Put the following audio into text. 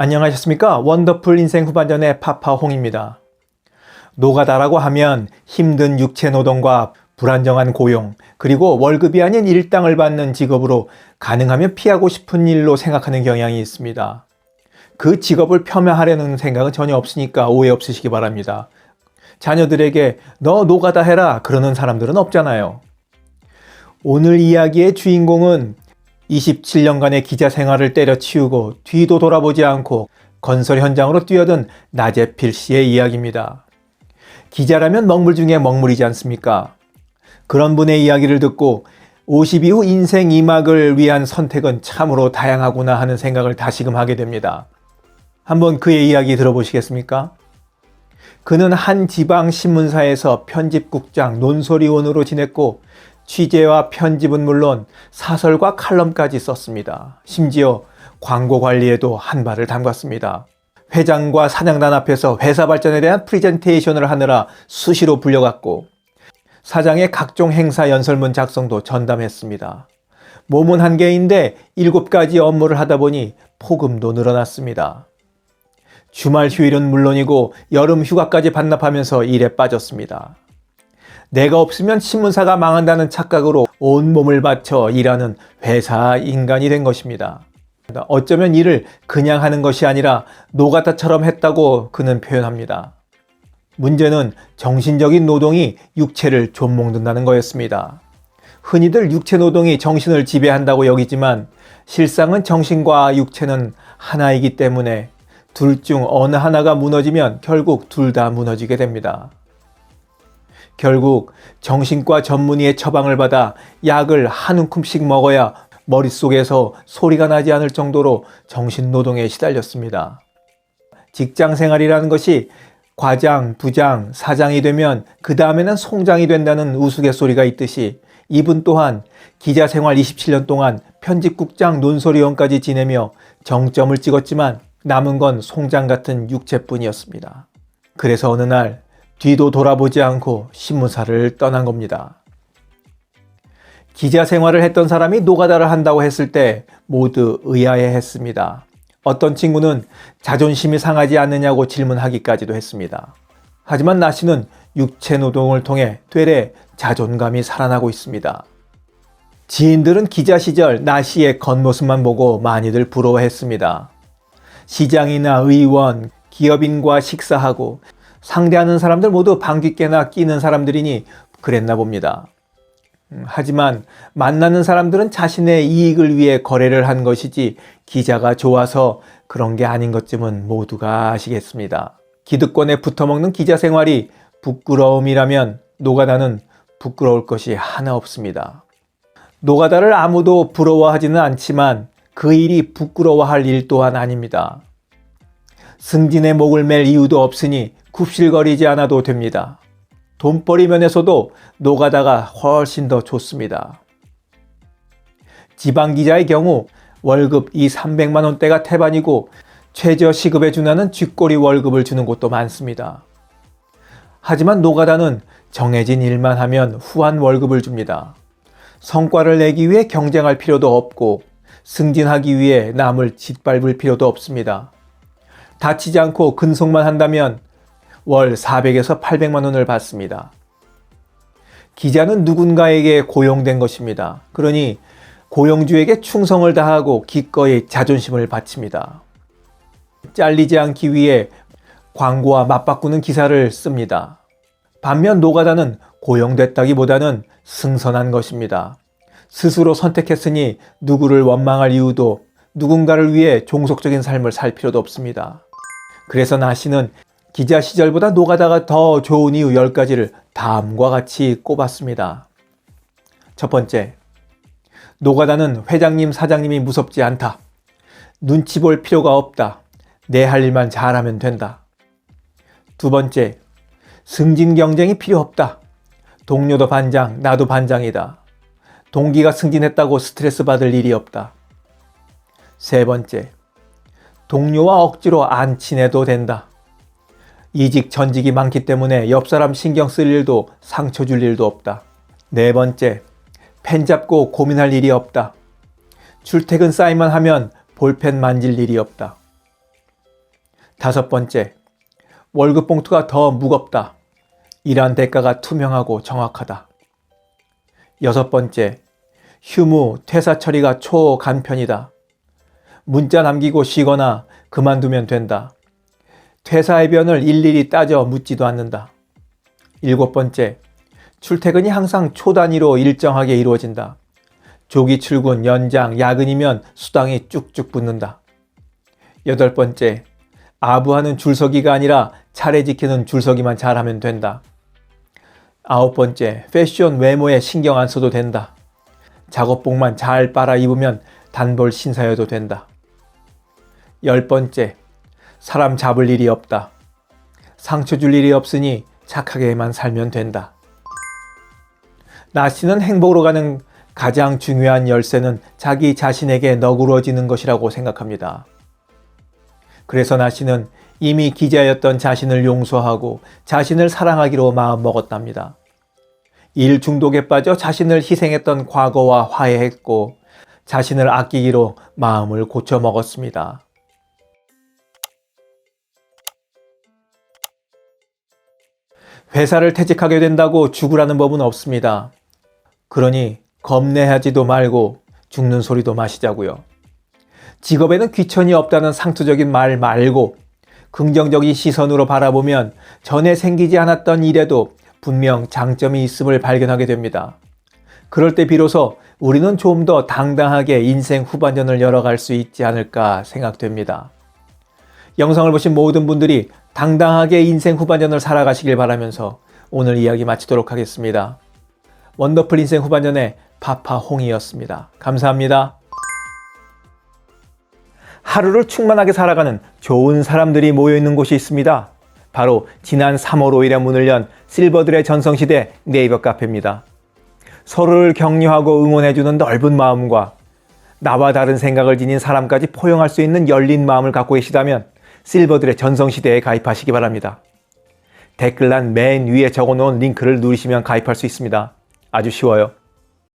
안녕하셨습니까? 원더풀 인생 후반전의 파파홍입니다. 노가다라고 하면 힘든 육체 노동과 불안정한 고용, 그리고 월급이 아닌 일당을 받는 직업으로 가능하면 피하고 싶은 일로 생각하는 경향이 있습니다. 그 직업을 폄하하려는 생각은 전혀 없으니까 오해 없으시기 바랍니다. 자녀들에게 너 노가다 해라 그러는 사람들은 없잖아요. 오늘 이야기의 주인공은 27년간의 기자 생활을 때려치우고 뒤도 돌아보지 않고 건설 현장으로 뛰어든 나재필 씨의 이야기입니다. 기자라면 먹물 중에 먹물이지 않습니까? 그런 분의 이야기를 듣고 50 이후 인생 2막을 위한 선택은 참으로 다양하구나 하는 생각을 다시금 하게 됩니다. 한번 그의 이야기 들어보시겠습니까? 그는 한 지방 신문사에서 편집국장 논설위원으로 지냈고 취재와 편집은 물론 사설과 칼럼까지 썼습니다. 심지어 광고 관리에도 한 발을 담갔습니다. 회장과 사장단 앞에서 회사 발전에 대한 프리젠테이션을 하느라 수시로 불려갔고 사장의 각종 행사 연설문 작성도 전담했습니다. 몸은 한 개인데 7가지 업무를 하다 보니 폭음도 늘어났습니다. 주말 휴일은 물론이고 여름 휴가까지 반납하면서 일에 빠졌습니다. 내가 없으면 신문사가 망한다는 착각으로 온몸을 바쳐 일하는 회사 인간이 된 것입니다. 어쩌면 일을 그냥 하는 것이 아니라 노가다처럼 했다고 그는 표현합니다. 문제는 정신적인 노동이 육체를 좀먹는다는 거였습니다. 흔히들 육체 노동이 정신을 지배한다고 여기지만 실상은 정신과 육체는 하나이기 때문에 둘 중 어느 하나가 무너지면 결국 둘 다 무너지게 됩니다. 결국 정신과 전문의의 처방을 받아 약을 한 움큼씩 먹어야 머릿속에서 소리가 나지 않을 정도로 정신노동에 시달렸습니다. 직장 생활이라는 것이 과장, 부장, 사장이 되면 그 다음에는 송장이 된다는 우스갯소리가 있듯이 이분 또한 기자 생활 27년 동안 편집국장 논설위원까지 지내며 정점을 찍었지만 남은 건 송장 같은 육체뿐이었습니다. 그래서 어느 날 뒤도 돌아보지 않고 신문사를 떠난 겁니다. 기자 생활을 했던 사람이 노가다를 한다고 했을 때 모두 의아해했습니다. 어떤 친구는 자존심이 상하지 않느냐고 질문하기까지도 했습니다. 하지만 나 씨는 육체 노동을 통해 되레 자존감이 살아나고 있습니다. 지인들은 기자 시절 나 씨의 겉모습만 보고 많이들 부러워했습니다. 시장이나 의원, 기업인과 식사하고 상대하는 사람들 모두 방귀깨나 끼는 사람들이니 그랬나 봅니다. 하지만 만나는 사람들은 자신의 이익을 위해 거래를 한 것이지 기자가 좋아서 그런 게 아닌 것쯤은 모두가 아시겠습니다. 기득권에 붙어먹는 기자 생활이 부끄러움이라면 노가다는 부끄러울 것이 하나 없습니다. 노가다를 아무도 부러워하지는 않지만 그 일이 부끄러워할 일 또한 아닙니다. 승진의 목을 맬 이유도 없으니 굽실거리지 않아도 됩니다. 돈벌이 면에서도 노가다가 훨씬 더 좋습니다. 지방기자의 경우 월급 200~300만 원대가 태반이고 최저 시급에 준하는 쥐꼬리 월급을 주는 곳도 많습니다. 하지만 노가다는 정해진 일만 하면 후한 월급을 줍니다. 성과를 내기 위해 경쟁할 필요도 없고 승진하기 위해 남을 짓밟을 필요도 없습니다. 다치지 않고 근속만 한다면 월 400에서 800만 원을 받습니다. 기자는 누군가에게 고용된 것입니다. 그러니 고용주에게 충성을 다하고 기꺼이 자존심을 바칩니다. 잘리지 않기 위해 광고와 맞바꾸는 기사를 씁니다. 반면 노가다는 고용됐다기보다는 승선한 것입니다. 스스로 선택했으니 누구를 원망할 이유도 누군가를 위해 종속적인 삶을 살 필요도 없습니다. 그래서 나 씨는 기자 시절보다 노가다가 더 좋은 이유 10가지를 다음과 같이 꼽았습니다. 첫 번째, 노가다는 회장님, 사장님이 무섭지 않다. 눈치 볼 필요가 없다. 내 할 일만 잘하면 된다. 두 번째, 승진 경쟁이 필요 없다. 동료도 반장, 나도 반장이다. 동기가 승진했다고 스트레스 받을 일이 없다. 세 번째, 동료와 억지로 안 친해도 된다. 이직 전직이 많기 때문에 옆 사람 신경 쓸 일도 상처 줄 일도 없다. 네 번째, 펜 잡고 고민할 일이 없다. 출퇴근 사인만 하면 볼펜 만질 일이 없다. 5번째, 월급 봉투가 더 무겁다. 일한 대가가 투명하고 정확하다. 6번째, 휴무, 퇴사 처리가 초간편이다. 문자 남기고 쉬거나 그만두면 된다. 퇴사 해변을 일일이 따져 묻지도 않는다. 7번째, 출퇴근이 항상 초단위로 일정하게 이루어진다. 조기 출근, 연장, 야근이면 수당이 쭉쭉 붙는다. 8번째, 아부하는 줄서기가 아니라 차례 지키는 줄서기만 잘하면 된다. 9번째, 패션 외모에 신경 안 써도 된다. 작업복만 잘 빨아 입으면 단벌 신사여도 된다. 10번째, 사람 잡을 일이 없다. 상처 줄 일이 없으니 착하게만 살면 된다. 나씨는 행복으로 가는 가장 중요한 열쇠는 자기 자신에게 너그러지는 것이라고 생각합니다. 그래서 나씨는 이미 기자였던 자신을 용서하고 자신을 사랑하기로 마음먹었답니다. 일 중독에 빠져 자신을 희생했던 과거와 화해했고 자신을 아끼기로 마음을 고쳐먹었습니다. 회사를 퇴직하게 된다고 죽으라는 법은 없습니다. 그러니 겁내하지도 말고 죽는 소리도 마시자고요. 직업에는 귀천이 없다는 상투적인 말 말고 긍정적인 시선으로 바라보면 전에 생기지 않았던 일에도 분명 장점이 있음을 발견하게 됩니다. 그럴 때 비로소 우리는 좀 더 당당하게 인생 후반전을 열어갈 수 있지 않을까 생각됩니다. 영상을 보신 모든 분들이 당당하게 인생 후반전을 살아가시길 바라면서 오늘 이야기 마치도록 하겠습니다. 원더풀 인생 후반전의 파파홍이었습니다. 감사합니다. 하루를 충만하게 살아가는 좋은 사람들이 모여있는 곳이 있습니다. 바로 지난 3월 5일에 문을 연 실버들의 전성시대 네이버 카페입니다. 서로를 격려하고 응원해주는 넓은 마음과 나와 다른 생각을 지닌 사람까지 포용할 수 있는 열린 마음을 갖고 계시다면 실버들의 전성시대에 가입하시기 바랍니다. 댓글란 맨 위에 적어놓은 링크를 누르시면 가입할 수 있습니다. 아주 쉬워요.